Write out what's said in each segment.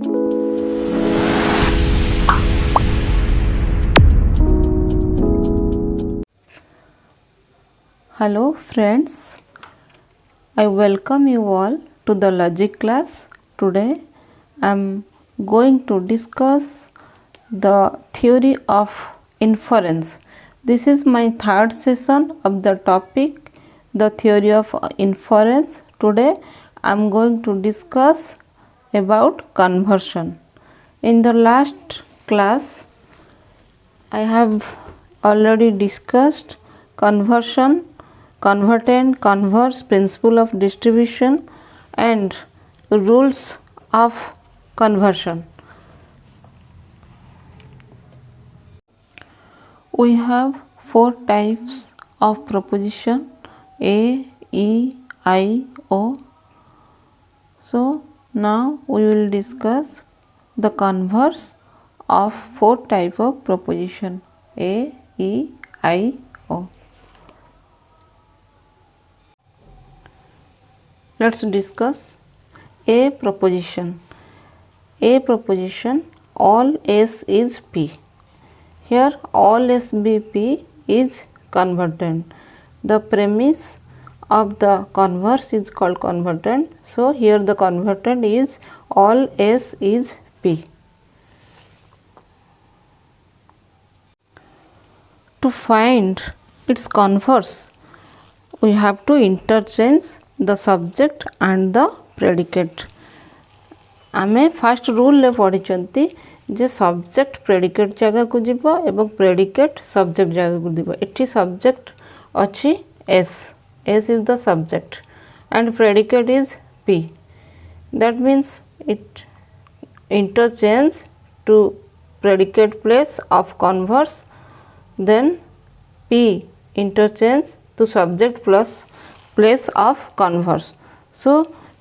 Hello friends, I welcome you all to the logic class. Today I am going to discuss the theory of inference. This is my third session of the topic, the theory of inference. Today I am going to discuss about conversion. In the last class I have already discussed conversion, convertent, converse, principle of distribution and rules of conversion. We have four types of proposition: A, E, I, O. So now we will discuss the converse of four type of proposition: A, E, I, O. Let's discuss A proposition. A proposition, all S is P. Here all S be P is convertent. The premise of the converse is called convertent. So here the convertent is all S is P. To find its converse, we have to interchange the subject and the predicate. आमे first rule ले पढ़ी जे subject predicate जगह को जीव एवं predicate subject जगह को जीव. एठी सब्जेक्ट अच्छी S, S is the subject and predicate is P. That means it interchange to predicate place of converse, then P interchange to subject plus place of converse. So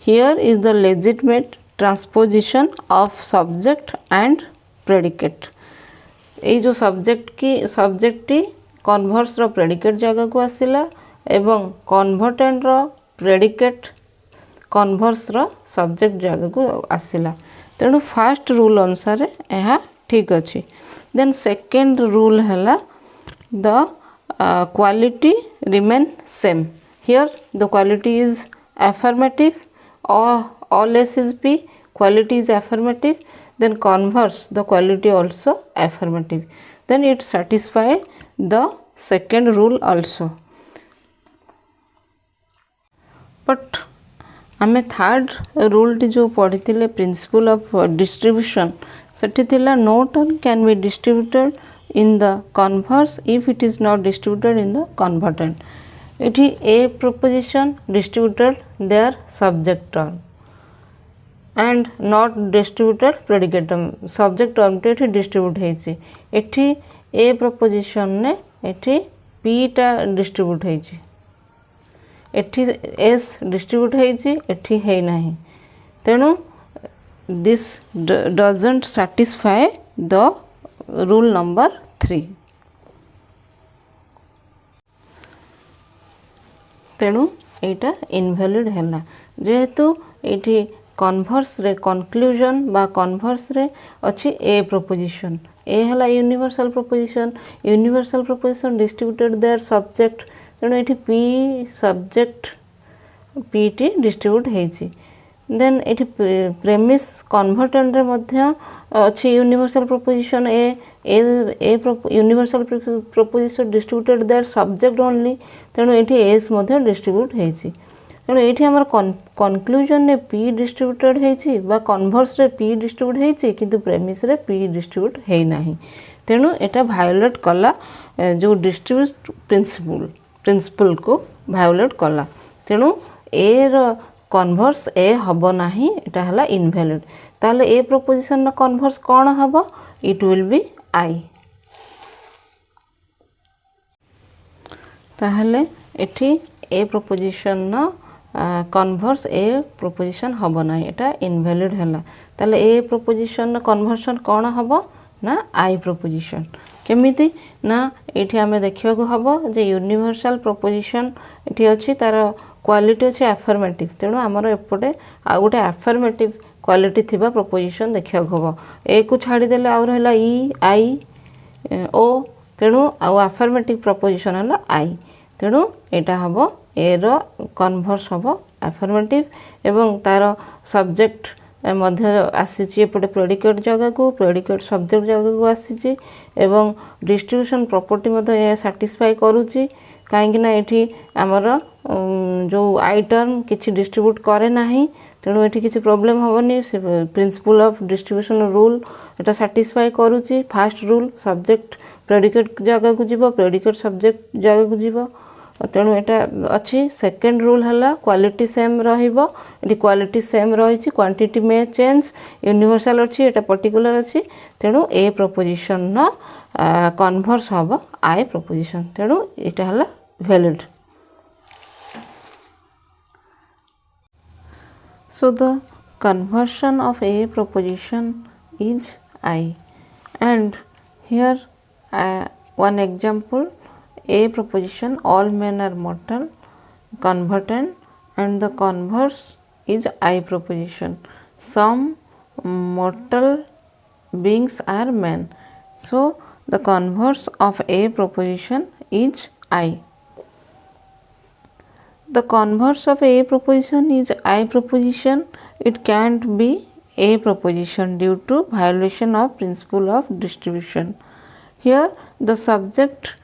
here is the legitimate transposition of subject and predicate. ये जो subject T converse रो predicate जगह को आसिला एवं convertent रो predicate converse रो subject जगह को आसिला. तेणु first rule अनुसार यह ठीक अच्छी. Then second rule है the quality remain same. Here the quality is affirmative, or all S is P, quality is affirmative. Then converse, the quality also affirmative. Then it satisfy the second rule also. But आमे third rule टी जो पढ़ी थिले principle of distribution, सेठी थिला no term can be distributed in the converse if it is not distributed in the convertent. It is A proposition distributed their subject term and not distributed predicate term. Subject term टे एठी distribute हेछि. एठी A proposition ने एठी P टा distribute हेछि. एठी S distribute हेछि, एठी हे नाही. तेणु this doesn't satisfy the rule number 3. तेणु एटा इनवैलिड हैला. जेहेतु एठी कन्वर्स रे कंक्लूजन बा कन्वर्स रे अछि ए प्रोपोजिशन. ए हैला universal proposition. Universal proposition distributed their subject. तेणु एठी P subject P T distribute हेछि. देन एठी प्रेमिस कन्वर्टेंट रे मध्य अच्छी universal proposition A universal proposition distributed their subject only. तेणु एठी एस मध्य डिस्ट्रीब्यूट हेछि. तेणु एठी हमर कंक्लूजन ने पी डिस्ट्रीब्यूटेड हेछि बा कन्वर्स रे पी डिस्ट्रीब्यूट हेछि किंतु प्रेमिस रे पी डिस्ट्रीब्यूट हेइ नाही. तेणु एटा वायोलेट कला जो डिस्ट्रीब्यूट प्रिंसिपल को वायोलेट कला. तेणु ए रो कन्वर्स ए हबो नाही, एटा हला इनवैलिड. ताले ए प्रोपोजिशन नो कन्वर्स कोन हबो? It will be I. ताहले एठी ए प्रोपोजिशन नो कन्वर्स ए प्रोपोजिशन हबो नाही, एटा इनवैलिड हला. ताले ए प्रोपोजिशन नो कन्वर्सन कोन हबो ना आई प्रोपोजिशन. केमिति ना एठी हमें देखिबा को हबो जे यूनिवर्सल प्रोपोजिशन एठी अछि तार क्वालिटी अच्छे आफर्मेटिव. तेणु आमर एपटे आ गोटे आफर्मेटिव क्वालिटी थिबा प्रपोजिशन देखा हम ए को छाड़ीदेले आउ रहा ई आई ओ तेणु आउ आफर्मेटिव प्रपोजिशन है आई तेणु यहाँ हम ए रो कन्वर्स हम आफर्मेटिव एवं तार सब्जेक्ट आसी एपटे प्रेडिकेट जगह को प्रेडिकेट सब्जेक्ट जगह को आसी एवं डिस्ट्रीब्यूशन प्रॉपर्टी सैटिस्फाई करुच्ची कहीं ये आमर जो आई टर्म किसी डिस्ट्रीब्यूट करे ना तेणु ये किसी प्रोब्लेम हेनी प्रिंसिपल ऑफ डिस्ट्रीब्यूशन रूल एटा सैटिस्फाई करुच्ची फास्ट रूल सब्जेक्ट प्रेडिकेट जगह को जीव प्रेडिकेट सब्जेक्ट जगह को जीव तेणु यहाँ अच्छी सेकेंड रूल है क्वालिटी सेम रही क्वालिटी सेम रही क्वांटिटी में चेंज यूनिवर्सल अच्छी एटा पर्टिकुलर अच्छी तेणु ए प्रपोजिशन कन्वर्स हम आई प्रपोजिशन तेणु यहाँ है valid. So the conversion of a proposition is I, and here one example, a proposition all men are mortal converted, and the converse is I proposition some mortal beings are men. So the converse of a proposition is I. The converse of a proposition is I proposition. It can't be a proposition due to violation of principle of distribution. Here the subject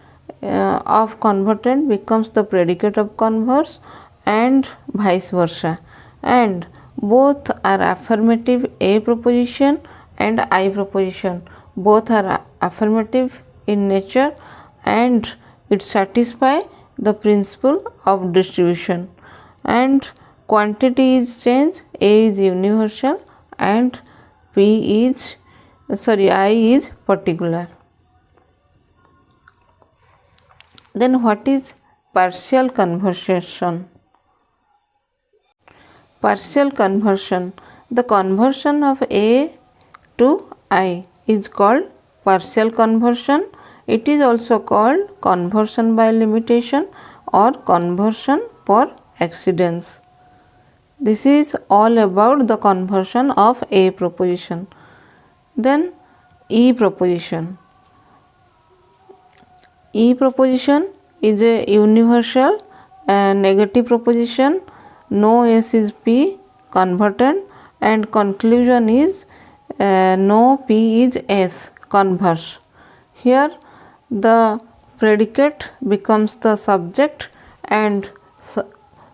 of converted becomes the predicate of converse and vice versa, and both are affirmative A proposition and I proposition. Both are affirmative in nature and it satisfy the principle of distribution, and quantity is change, A is universal and I is particular. Then what is partial conversion? Partial conversion, the conversion of A to I is called partial conversion. It is also called conversion by limitation or conversion per accidents. This is all about the conversion of A proposition. Then E proposition. E proposition is a universal negative proposition. No S is P converted, and conclusion is no P is S converse. Here the predicate becomes the subject and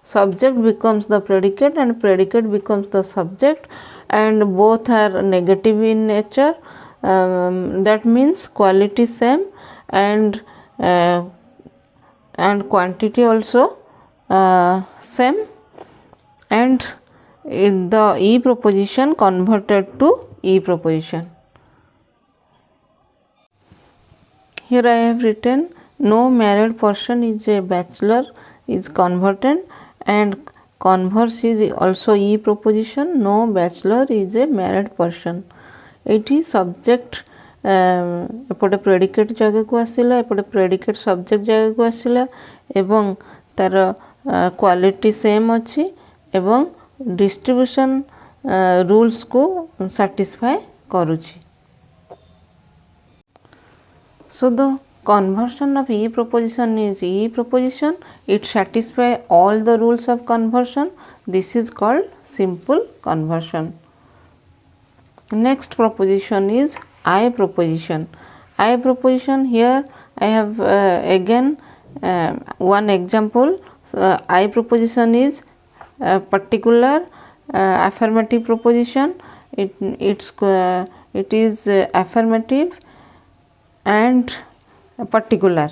subject becomes the predicate and predicate becomes the subject, and both are negative in nature. That means quality same and quantity also same, and in the E proposition converted to E proposition. Here I have written no married person is a bachelor is converted, and converse is also E proposition. No bachelor is a married person. एठी subject एपटे predicate जगह को आसिला एपटे predicate subject जगह को आसिला एवं तार quality same अच्छी एवं distribution rules को satisfy करुछि. So the conversion of E proposition is E proposition. It satisfies all the rules of conversion. This is called simple conversion. Next proposition is I proposition. I proposition, here I have again one example. I proposition is particular affirmative proposition. It is affirmative and particular.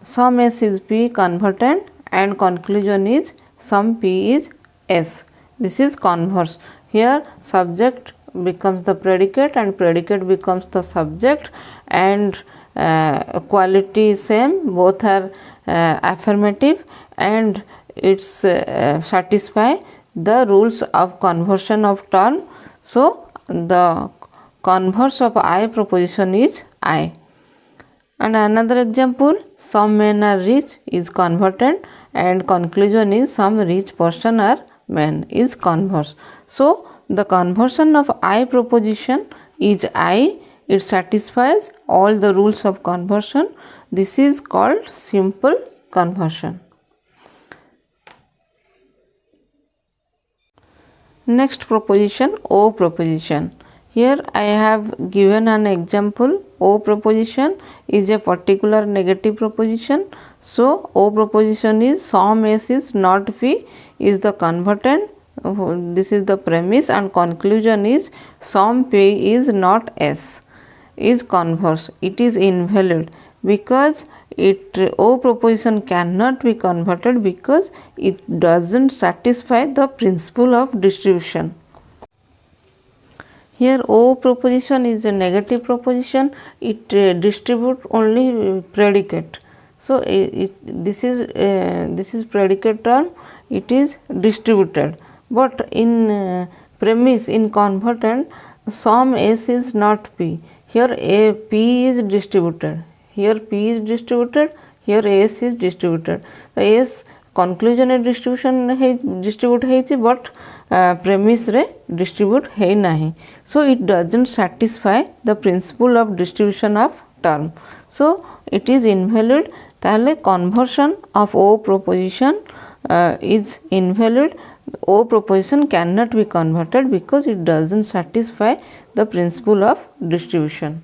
Some S is P converted and conclusion is some P is S. This is converse. Here subject becomes the predicate and predicate becomes the subject, and quality same, both are affirmative, and it's satisfy the rules of conversion of term. So the converse of I proposition is I. And another example, some men are rich is converted and conclusion is some rich person are men is converse. So the conversion of I proposition is I. It satisfies all the rules of conversion. This is called simple conversion. Next proposition, O proposition. Here I have given an example. O proposition is a particular negative proposition. So O proposition is sum S is not P is the convertant. This is the premise, and conclusion is sum P is not S is converse. It is invalid because O proposition cannot be converted because it doesn't satisfy the principle of distribution. Here O proposition is a negative proposition. It distributes only predicate. So this is predicate term. It is distributed. But in premise, in convertant, sum S is not P. Here P is distributed. Here P is distributed. Here S is distributed. So S conclusion distribution distribute ହେଇଛି but premise रे distribute ହେଇ ନାହିଁ. So it doesn't satisfy the principle of distribution of term. So it is invalid. ताहले conversion of O proposition is invalid. O proposition cannot be converted because it doesn't satisfy the principle of distribution.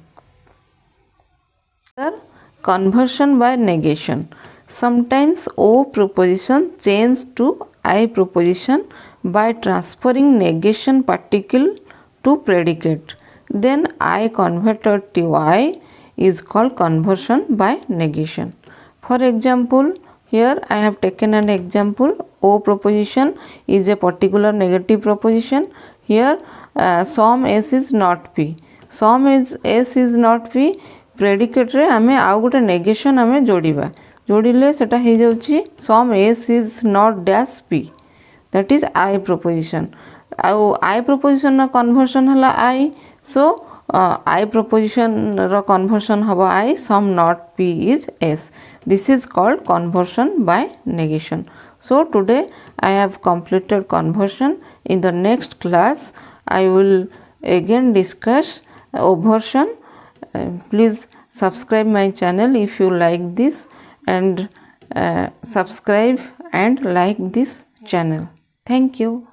Conversion by negation. Sometimes O proposition change to I proposition by transferring negation particle to predicate. Then I converted to I is called conversion by negation. For example, here I have taken an example. O proposition is a particular negative proposition. Here sum S is not P. Sum S is not P. Predicate रे आमे आउ गोटे negation आमे जोड़िबा. जोड़िले सेटा हे जाउची sum S is not dash P. That is I proposition. I proposition na conversion hala I. So I proposition ro conversion haba I, sum not P is S. This is called conversion by negation. So today I have completed conversion. In the next class I will again discuss oversion. Please subscribe my channel if you like this, and subscribe and like this channel. Thank you.